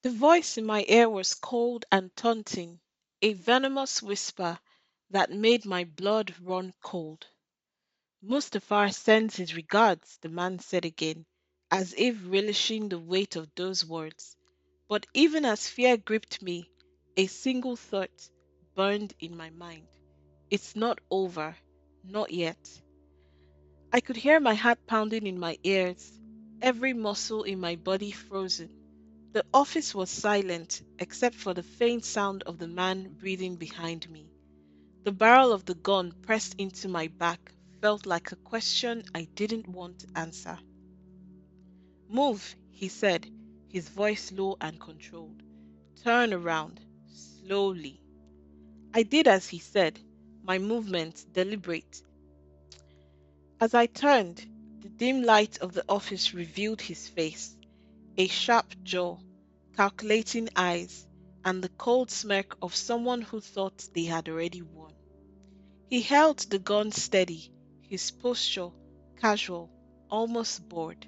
The voice in my ear was cold and taunting, a venomous whisper that made my blood run cold. Mustapha sends his regards, the man said again, as if relishing the weight of those words. But even as fear gripped me, a single thought burned in my mind. It's not over, not yet. I could hear my heart pounding in my ears, every muscle in my body frozen. The office was silent except for the faint sound of the man breathing behind me. The barrel of the gun pressed into my back felt like a question I didn't want to answer. Move, he said, his voice low and controlled. Turn around, slowly. I did as he said, my movements deliberate. As I turned, the dim light of the office revealed his face, a sharp jaw, calculating eyes, and the cold smirk of someone who thought they had already won. He held the gun steady, his posture casual, almost bored.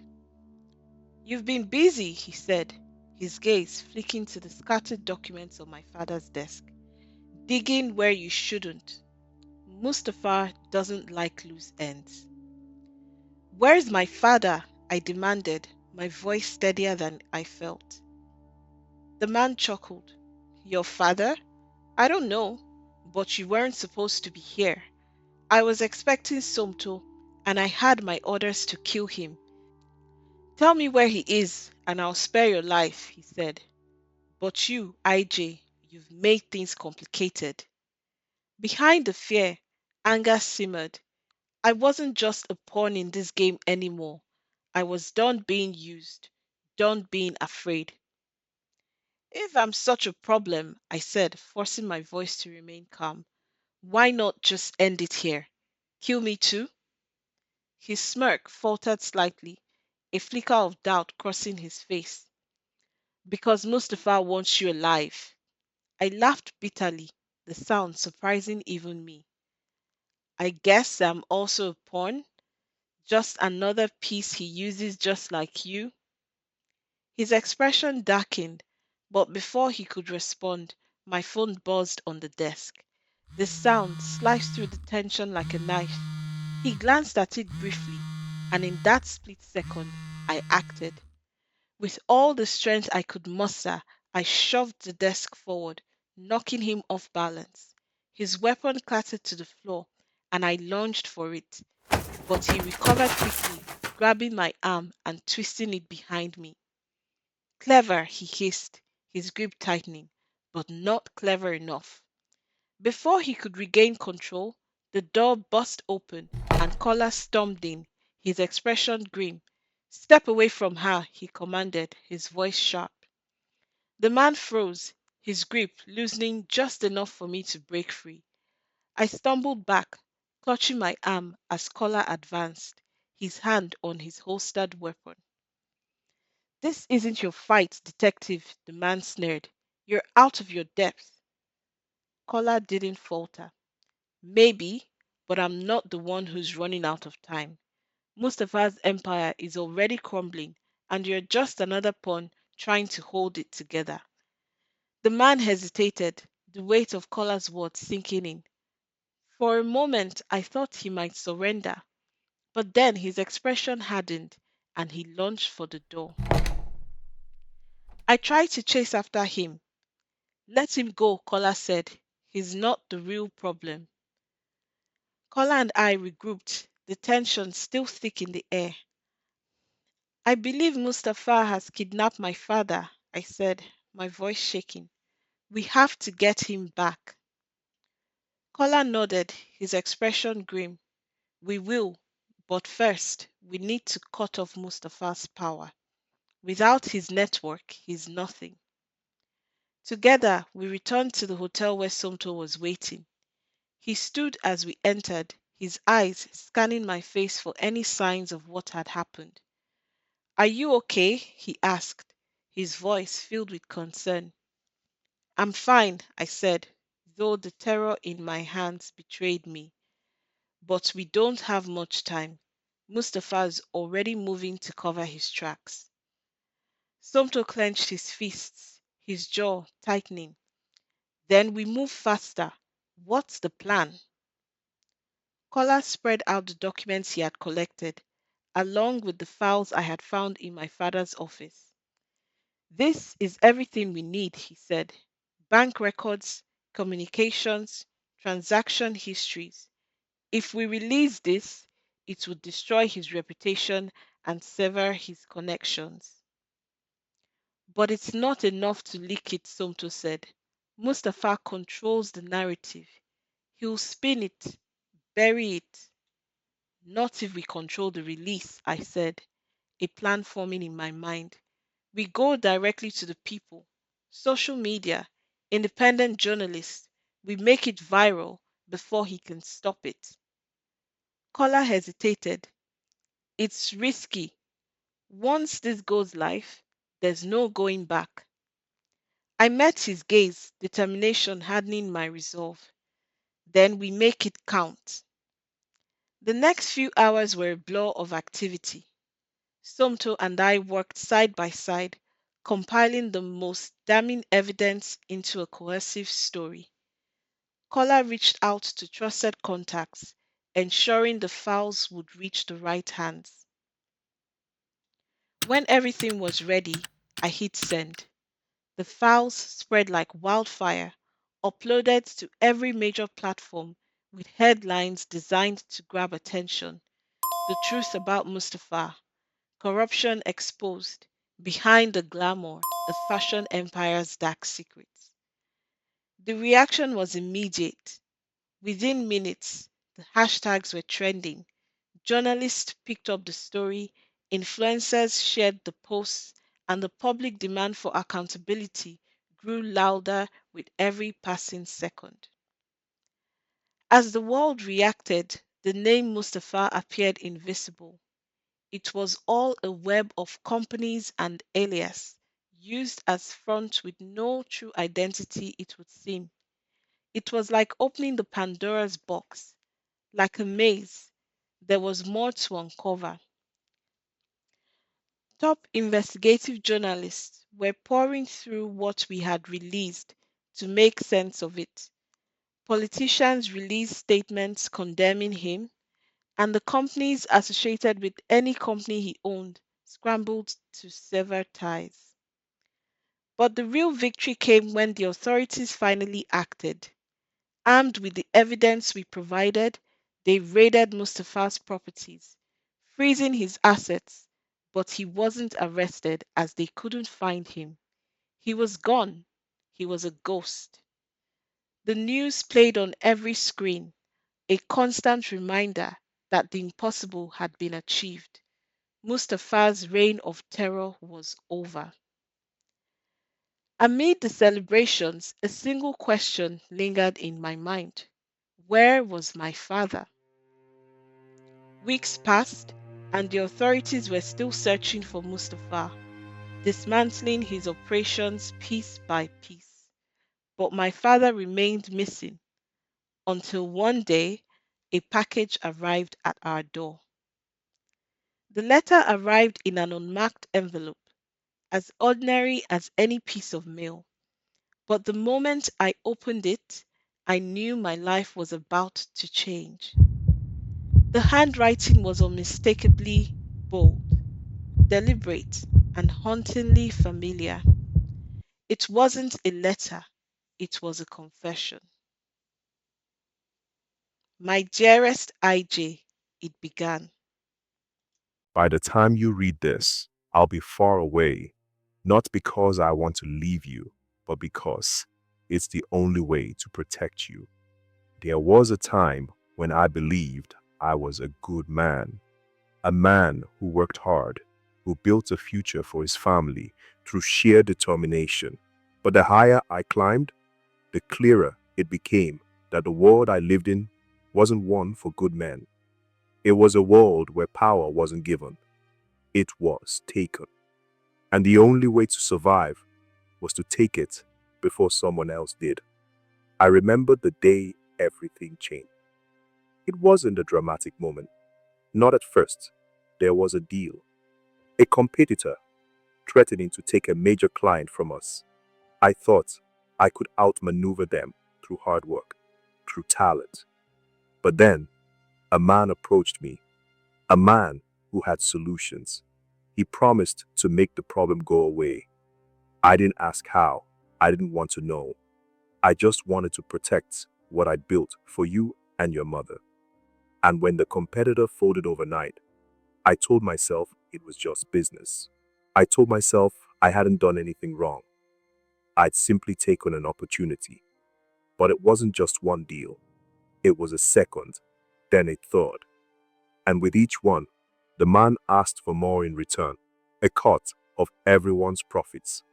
You've been busy, he said, his gaze flicking to the scattered documents on my father's desk. Digging where you shouldn't. Mustapha doesn't like loose ends. Where's my father? I demanded, my voice steadier than I felt. The man chuckled. Your father? I don't know, but you weren't supposed to be here. I was expecting Somto, and I had my orders to kill him. Tell me where he is, and I'll spare your life, he said. But you, Ijay, you've made things complicated. Behind the fear, anger simmered. I wasn't just a pawn in this game anymore. I was done being used, done being afraid. If I'm such a problem, I said, forcing my voice to remain calm, why not just end it here? Kill me too? His smirk faltered slightly, a flicker of doubt crossing his face. Because Mustapha wants you alive. I laughed bitterly, the sound surprising even me. I guess I'm also a pawn, just another piece he uses just like you. His expression darkened, but before he could respond, my phone buzzed on the desk. The sound sliced through the tension like a knife. He glanced at it briefly, and in that split second, I acted. With all the strength I could muster, I shoved the desk forward, knocking him off balance. His weapon clattered to the floor, and I lunged for it, but he recovered quickly, grabbing my arm and twisting it behind me. Clever, he hissed, his grip tightening, but not clever enough. Before he could regain control, the door burst open and Collar stormed in, his expression grim. Step away from her, he commanded, his voice sharp. The man froze, his grip loosening just enough for me to break free. I stumbled back, clutching my arm as Collar advanced, his hand on his holstered weapon. This isn't your fight, detective, the man sneered. You're out of your depth. Collar didn't falter. Maybe, but I'm not the one who's running out of time. Mustapha's empire is already crumbling, and you're just another pawn trying to hold it together. The man hesitated, the weight of Collar's words sinking in. For a moment, I thought he might surrender, but then his expression hardened, and he lunged for the door. I tried to chase after him. Let him go, Collar said. He's not the real problem. Collar and I regrouped, the tension still thick in the air. I believe Mustapha has kidnapped my father, I said, my voice shaking. We have to get him back. Collar nodded, his expression grim. We will, but first, we need to cut off Mustapha's power. Without his network, he's nothing. Together, we returned to the hotel where Somto was waiting. He stood as we entered, his eyes scanning my face for any signs of what had happened. Are you okay? He asked, his voice filled with concern. I'm fine, I said, though the terror in my hands betrayed me. But we don't have much time. Mustapha is already moving to cover his tracks. Somto clenched his fists, his jaw tightening. Then we move faster. What's the plan? Kola spread out the documents he had collected, along with the files I had found in my father's office. This is everything we need, he said. Bank records, communications, transaction histories. If we release this, it would destroy his reputation and sever his connections. But it's not enough to leak it, Somto said. Mustapha controls the narrative. He'll spin it, bury it. Not if we control the release, I said, a plan forming in my mind. We go directly to the people. Social media, independent journalists. We make it viral before he can stop it. Kola hesitated. It's risky. Once this goes live, there's no going back. I met his gaze, determination hardening my resolve. Then we make it count. The next few hours were a blur of activity. Somto and I worked side by side, compiling the most damning evidence into a cohesive story. Kola reached out to trusted contacts, ensuring the files would reach the right hands. When everything was ready, I hit send. The files spread like wildfire, uploaded to every major platform with headlines designed to grab attention. The truth about Mustapha, corruption exposed, behind the glamour, the fashion empire's dark secrets. The reaction was immediate. Within minutes, the hashtags were trending. Journalists picked up the story, influencers shared the posts, and the public demand for accountability grew louder with every passing second. As the world reacted, the name Mustapha appeared invisible. It was all a web of companies and alias, used as front with no true identity, it would seem. It was like opening the Pandora's box, like a maze. There was more to uncover. Top investigative journalists were pouring through what we had released to make sense of it. Politicians released statements condemning him, and the companies associated with any company he owned scrambled to sever ties. But the real victory came when the authorities finally acted. Armed with the evidence we provided, they raided Mustafa's properties, freezing his assets, but he wasn't arrested as they couldn't find him. He was gone. He was a ghost. The news played on every screen, a constant reminder that the impossible had been achieved. Mustafa's reign of terror was over. Amid the celebrations, a single question lingered in my mind. Where was my father? Weeks passed, and the authorities were still searching for Mustapha, dismantling his operations piece by piece. But my father remained missing until one day a package arrived at our door. The letter arrived in an unmarked envelope, as ordinary as any piece of mail. But the moment I opened it, I knew my life was about to change. The handwriting was unmistakably bold, deliberate, and hauntingly familiar. It wasn't a letter, it was a confession. My dearest IJ, it began. By the time you read this, I'll be far away, not because I want to leave you, but because it's the only way to protect you. There was a time when I believed I was a good man, a man who worked hard, who built a future for his family through sheer determination. But the higher I climbed, the clearer it became that the world I lived in wasn't one for good men. It was a world where power wasn't given, it was taken. And the only way to survive was to take it before someone else did. I remember the day everything changed. It wasn't a dramatic moment. Not at first. There was a deal. A competitor threatening to take a major client from us. I thought I could outmaneuver them through hard work, through talent. But then a man approached me, a man who had solutions. He promised to make the problem go away. I didn't ask how. I didn't want to know. I just wanted to protect what I'd built for you and your mother. And when the competitor folded overnight, I told myself it was just business. I told myself I hadn't done anything wrong. I'd simply taken an opportunity. But it wasn't just one deal. It was a second, then a third. And with each one, the man asked for more in return. A cut of everyone's profits,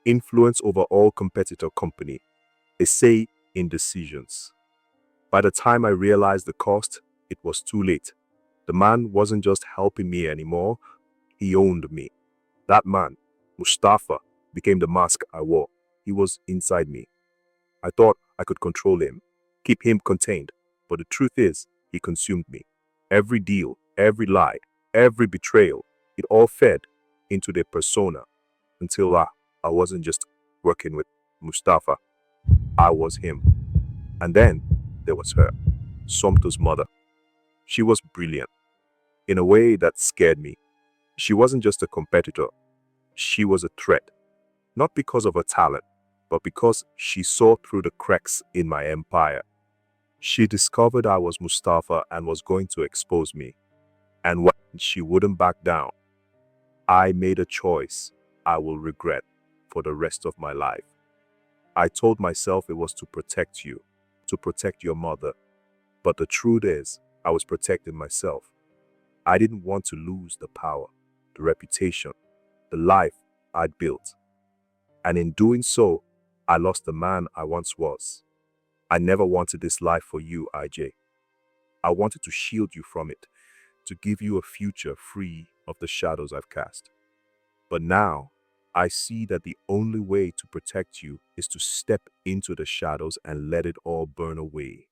influence over all competitor company, a say in decisions. By the time I realized the cost, it was too late. The man wasn't just helping me anymore, he owned me. That man, Mustapha, became the mask I wore. He was inside me. I thought I could control him, keep him contained, but the truth is, he consumed me. Every deal, every lie, every betrayal, it all fed into their persona until I wasn't just working with Mustapha, I was him. And then there was her, Somto's mother. She was brilliant in a way that scared me. She wasn't just a competitor, she was a threat, not because of her talent, but because she saw through the cracks in my empire. She discovered I was Mustapha and was going to expose me. And when she wouldn't back down, I made a choice I will regret for the rest of my life. I told myself it was to protect you, to protect your mother. But the truth is, I was protecting myself. I didn't want to lose the power, the reputation, the life I'd built. And in doing so, I lost the man I once was. I never wanted this life for you, Ijay. I wanted to shield you from it, to give you a future free of the shadows I've cast. But now, I see that the only way to protect you is to step into the shadows and let it all burn away.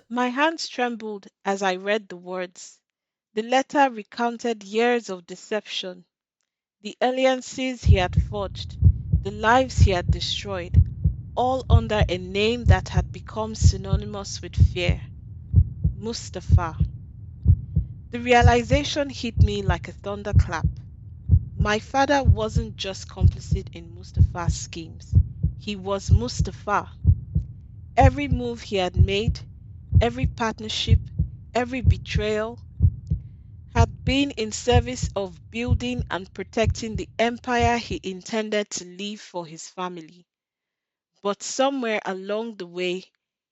My hands trembled as I read the words. The letter recounted years of deception, the alliances he had forged, the lives he had destroyed, all under a name that had become synonymous with fear: Mustapha. The realization hit me like a thunderclap. My father wasn't just complicit in Mustapha's schemes, he was Mustapha. Every move he had made, every partnership, every betrayal, had been in service of building and protecting the empire he intended to leave for his family. But somewhere along the way,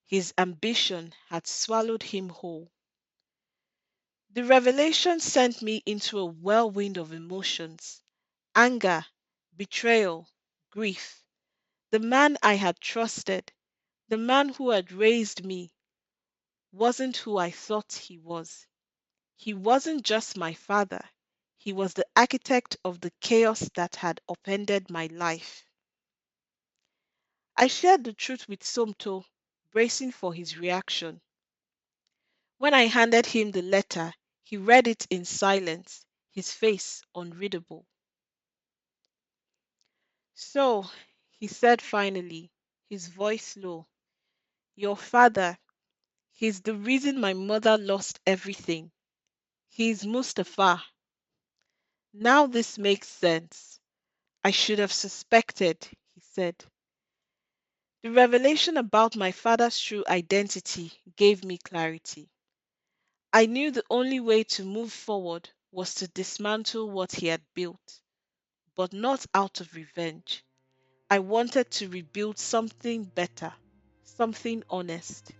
his ambition had swallowed him whole. The revelation sent me into a whirlwind of emotions: anger, betrayal, grief. The man I had trusted, the man who had raised me, wasn't who I thought he was. He wasn't just my father, he was the architect of the chaos that had upended my life. I shared the truth with Somto, bracing for his reaction. When I handed him the letter, he read it in silence, his face unreadable. So, he said finally, his voice low, your father, he's the reason my mother lost everything. He's Mustapha. Now this makes sense. I should have suspected, he said. The revelation about my father's true identity gave me clarity. I knew the only way to move forward was to dismantle what he had built, but not out of revenge. I wanted to rebuild something better, something honest.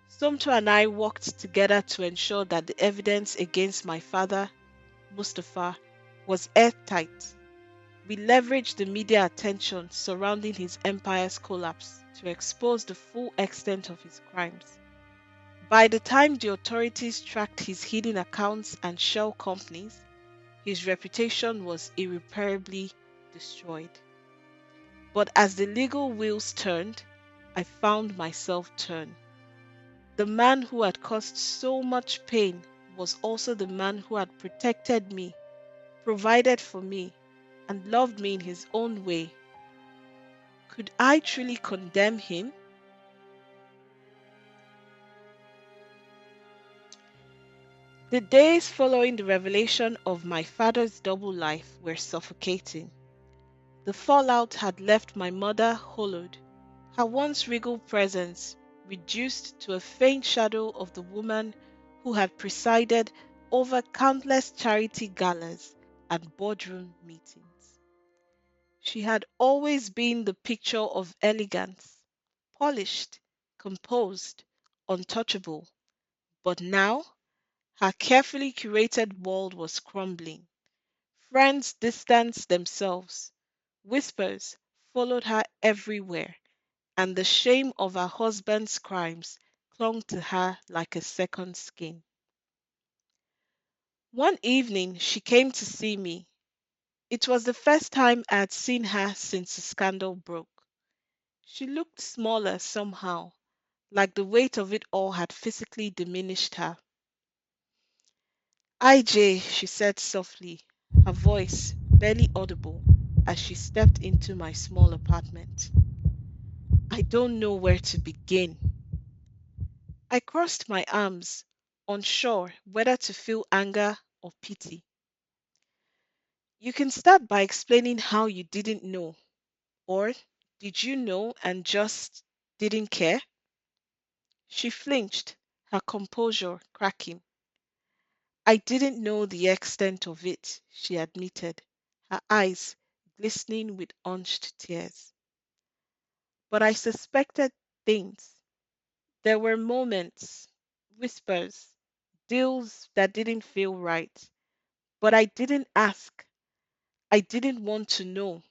Somto and I worked together to ensure that the evidence against my father, Mustapha, was airtight. We leveraged the media attention surrounding his empire's collapse to expose the full extent of his crimes. By the time the authorities tracked his hidden accounts and shell companies, his reputation was irreparably destroyed. But as the legal wheels turned, I found myself torn. The man who had caused so much pain was also the man who had protected me, provided for me, and loved me in his own way. Could I truly condemn him? The days following the revelation of my father's double life were suffocating. The fallout had left my mother hollowed, her once regal presence reduced to a faint shadow of the woman who had presided over countless charity galas and boardroom meetings. She had always been the picture of elegance, polished, composed, untouchable, but now her carefully curated world was crumbling. Friends distanced themselves. Whispers followed her everywhere, and the shame of her husband's crimes clung to her like a second skin. One evening she came to see me. It was the first time I had seen her since the scandal broke. She looked smaller somehow, like the weight of it all had physically diminished her. Ijay, she said softly, her voice barely audible as she stepped into my small apartment. I don't know where to begin. I crossed my arms, unsure whether to feel anger or pity. You can start by explaining how you didn't know, or did you know and just didn't care? She flinched, her composure cracking. I didn't know the extent of it, she admitted, her eyes glistening with unshed tears. But I suspected things. There were moments, whispers, deals that didn't feel right. But I didn't ask. I didn't want to know.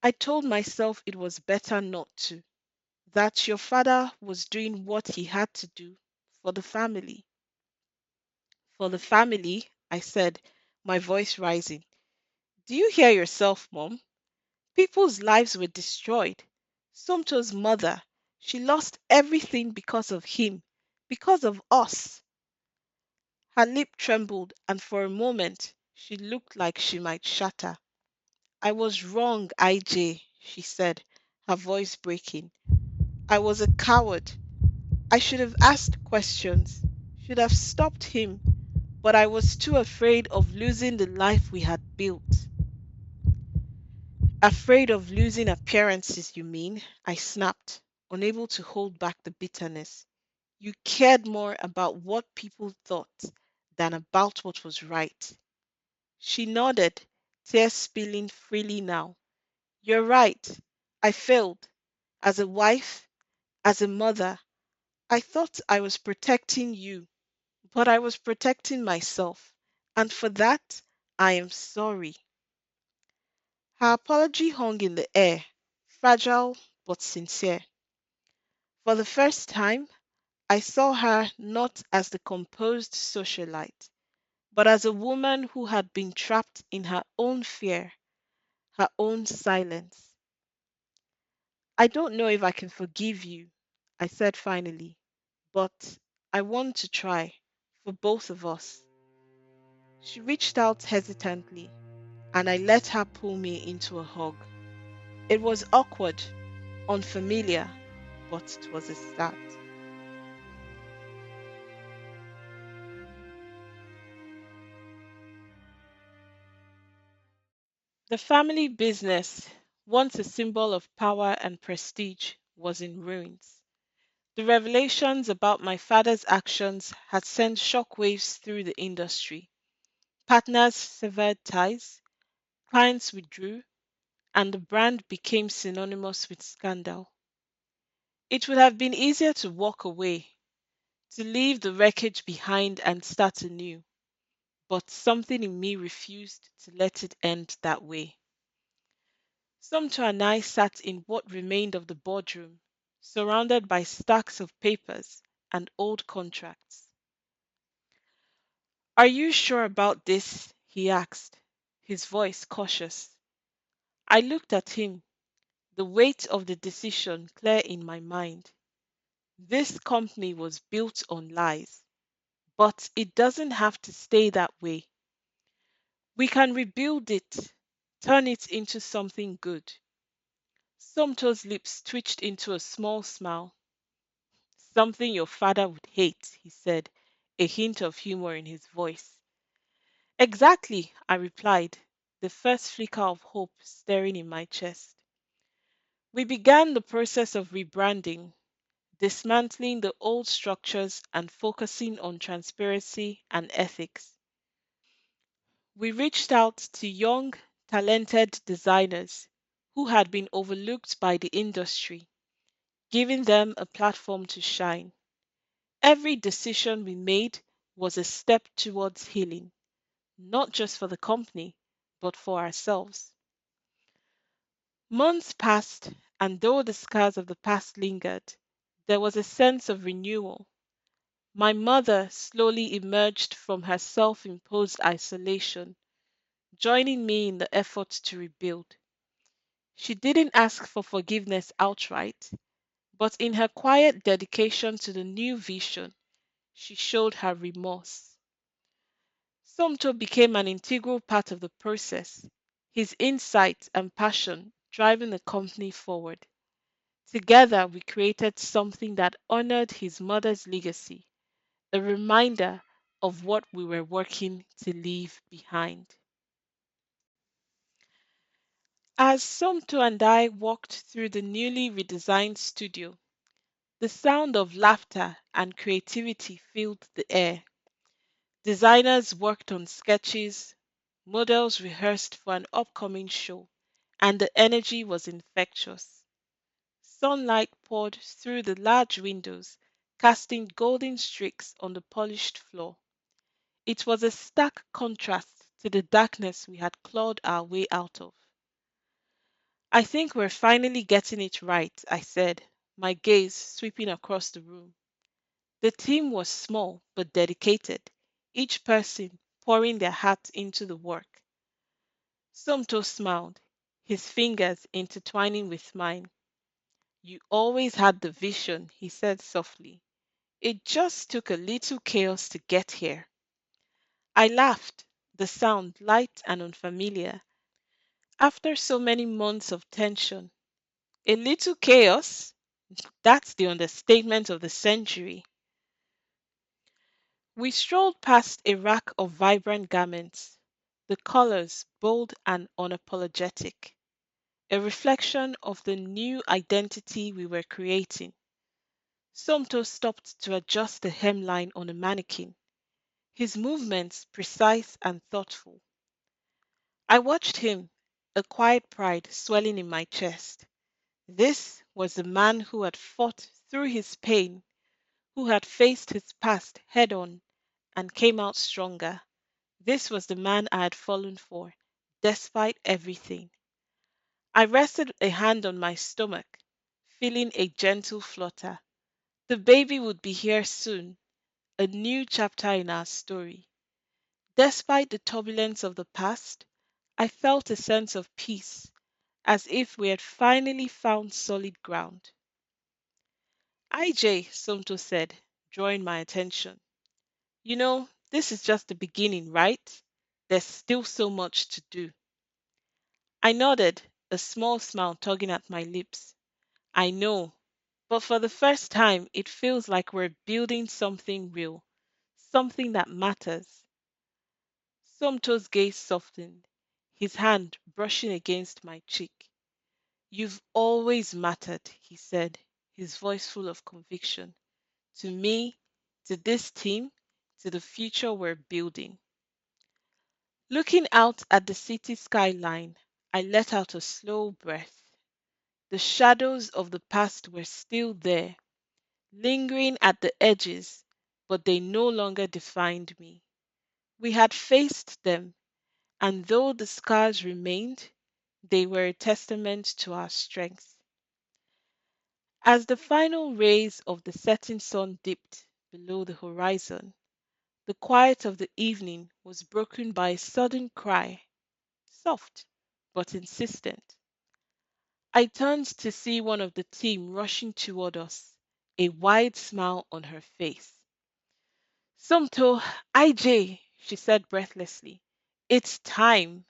I told myself it was better not to, that your father was doing what he had to do for the family. For the family, I said, my voice rising. Do you hear yourself, Mom? People's lives were destroyed. Somto's mother, she lost everything because of him, because of us. Her lip trembled, and for a moment she looked like she might shatter. I was wrong, IJ, she said, her voice breaking. I was a coward. I should have asked questions, should have stopped him, but I was too afraid of losing the life we had built. Afraid of losing appearances, you mean? I snapped, unable to hold back the bitterness. You cared more about what people thought than about what was right. She nodded, tears spilling freely now. You're right. I failed. As a wife, as a mother, I thought I was protecting you, but I was protecting myself. And for that, I am sorry. Her apology hung in the air, fragile but sincere. For the first time, I saw her not as the composed socialite, but as a woman who had been trapped in her own fear, her own silence. I don't know if I can forgive you, I said finally, but I want to try for both of us. She reached out hesitantly, and I let her pull me into a hug. It was awkward, unfamiliar, but it was a start. The family business, once a symbol of power and prestige, was in ruins. The revelations about my father's actions had sent shockwaves through the industry. Partners severed ties, clients withdrew, and the brand became synonymous with scandal. It would have been easier to walk away, to leave the wreckage behind and start anew, but something in me refused to let it end that way. Somto and I sat in what remained of the boardroom, surrounded by stacks of papers and old contracts. Are you sure about this? He asked, his voice cautious. I looked at him, the weight of the decision clear in my mind. This company was built on lies, but it doesn't have to stay that way. We can rebuild it. Turn it into something good. Somto's lips twitched into a small smile. Something your father would hate, he said, a hint of humor in his voice. Exactly, I replied, the first flicker of hope stirring in my chest. We began the process of rebranding, dismantling the old structures and focusing on transparency and ethics. We reached out to young, talented designers who had been overlooked by the industry, giving them a platform to shine. Every decision we made was a step towards healing, not just for the company, but for ourselves. Months passed, and though the scars of the past lingered, there was a sense of renewal. My mother slowly emerged from her self imposed isolation, joining me in the effort to rebuild. She didn't ask for forgiveness outright, but in her quiet dedication to the new vision, she showed her remorse. Somto became an integral part of the process, his insight and passion driving the company forward. Together, we created something that honored his mother's legacy, a reminder of what we were working to leave behind. As Somto and I walked through the newly redesigned studio, the sound of laughter and creativity filled the air. Designers worked on sketches, models rehearsed for an upcoming show, and the energy was infectious. Sunlight poured through the large windows, casting golden streaks on the polished floor. It was a stark contrast to the darkness we had clawed our way out of. I think we're finally getting it right, I said, my gaze sweeping across the room. The team was small but dedicated, each person pouring their heart into the work. Somto smiled, his fingers intertwining with mine. You always had the vision, he said softly. It just took a little chaos to get here. I laughed, the sound light and unfamiliar. After so many months of tension, a little chaos? That's the understatement of the century. We strolled past a rack of vibrant garments, the colors bold and unapologetic, a reflection of the new identity we were creating. Somto stopped to adjust the hemline on a mannequin, his movements precise and thoughtful. I watched him, a quiet pride swelling in my chest. This was the man who had fought through his pain, who had faced his past head on and came out stronger. This was the man I had fallen for, despite everything. I rested a hand on my stomach, feeling a gentle flutter. The baby would be here soon, a new chapter in our story. Despite the turbulence of the past, I felt a sense of peace, as if we had finally found solid ground. Ijay, Somto said, drawing my attention. You know, this is just the beginning, right? There's still so much to do. I nodded, a small smile tugging at my lips. I know, but for the first time, it feels like we're building something real, something that matters. Somto's gaze softened, his hand brushing against my cheek. You've always mattered, he said, his voice full of conviction. To me, to this team, to the future we're building. Looking out at the city skyline, I let out a slow breath. The shadows of the past were still there, lingering at the edges, but they no longer defined me. We had faced them, and though the scars remained, they were a testament to our strength. As the final rays of the setting sun dipped below the horizon, the quiet of the evening was broken by a sudden cry, soft but insistent. I turned to see one of the team rushing toward us, a wide smile on her face. Somto, IJ, she said breathlessly. It's time.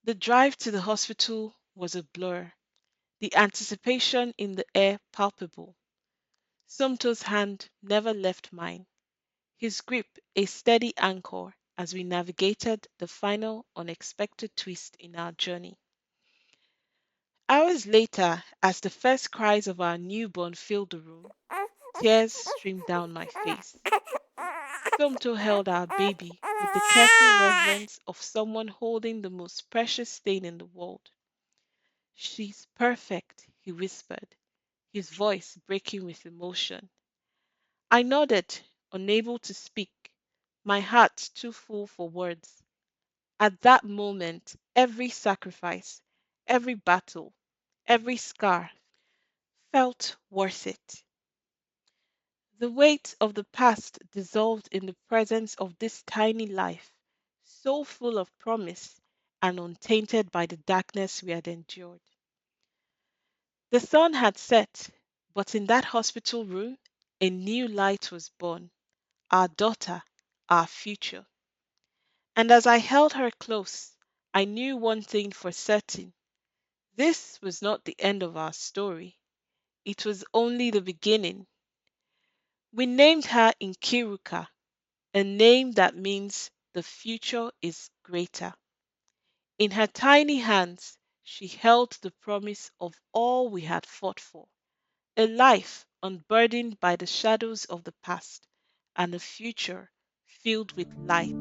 The drive to the hospital was a blur, the anticipation in the air palpable. Somto's hand never left mine, his grip a steady anchor as we navigated the final unexpected twist in our journey. Hours later, as the first cries of our newborn filled the room, tears streamed down my face. Somto held our baby with the careful reverence of someone holding the most precious thing in the world. She's perfect, he whispered, his voice breaking with emotion. I nodded, unable to speak, my heart too full for words. At that moment, every sacrifice, every battle, every scar felt worth it. The weight of the past dissolved in the presence of this tiny life, so full of promise and untainted by the darkness we had endured. The sun had set, but in that hospital room, a new light was born, our daughter, our future. And as I held her close, I knew one thing for certain. This was not the end of our story. It was only the beginning. We named her Nkiruka, a name that means the future is greater. In her tiny hands, she held the promise of all we had fought for, a life unburdened by the shadows of the past, and a future filled with light.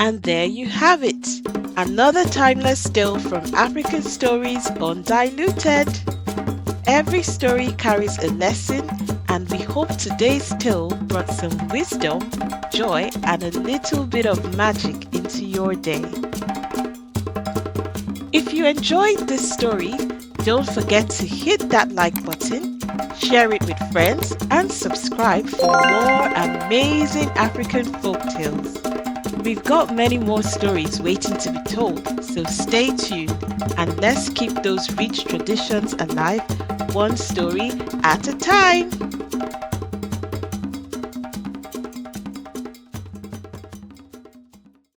And there you have it, another timeless tale from African Stories Undiluted. Every story carries a lesson, and we hope today's tale brought some wisdom, joy, and a little bit of magic into your day. If you enjoyed this story, don't forget to hit that like button, share it with friends, and subscribe for more amazing African folk tales. We've got many more stories waiting to be told, so stay tuned and let's keep those rich traditions alive, one story at a time.